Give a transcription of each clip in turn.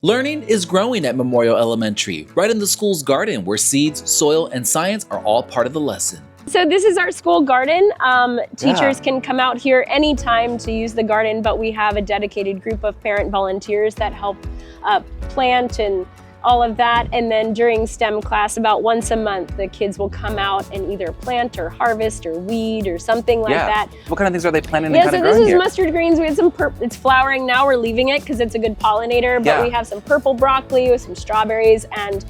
Learning is growing at Memorial Elementary, right in the school's garden where seeds, soil, and science are all part of the lesson. So this is our school garden. Teachers can come out here anytime to use the garden, but we have a dedicated group of parent volunteers that help plant and all of that. And then during STEM class, about once a month, the kids will come out and either plant or harvest or weed or something like that. What kind of things are they planting and kind of so this growing is here? mustard greens. We had some it's flowering now. We're leaving it because it's a good pollinator, but we have some purple broccoli with some strawberries and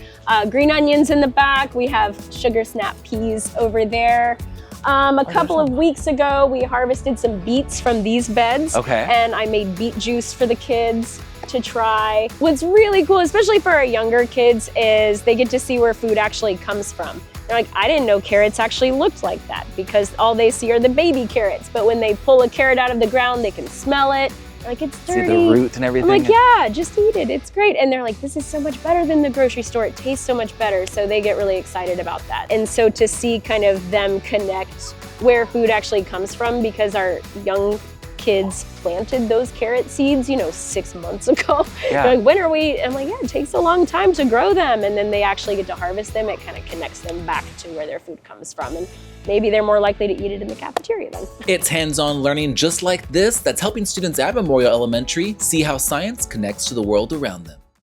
green onions in the back. We have sugar snap peas over there. A couple of weeks ago, we harvested some beets from these beds. And I made beet juice for the kids to try. What's really cool, especially for our younger kids, is they get to see where food actually comes from. They're like, I didn't know carrots actually looked like that, because all they see are the baby carrots. But when they pull a carrot out of the ground, they can smell it. They're like, it's dirty. See the root and everything. I'm like, yeah, just eat it. It's great. And they're like, this is so much better than the grocery store. It tastes so much better. So they get really excited about that. And so to see kind of them connect where food actually comes from, because our young kids planted those carrot seeds, 6 months ago. They're like, when are we? I'm like, yeah, it takes a long time to grow them. And then they actually get to harvest them. It kind of connects them back to where their food comes from. And maybe they're more likely to eat it in the cafeteria then. It's hands-on learning just like this that's helping students at Memorial Elementary see how science connects to the world around them.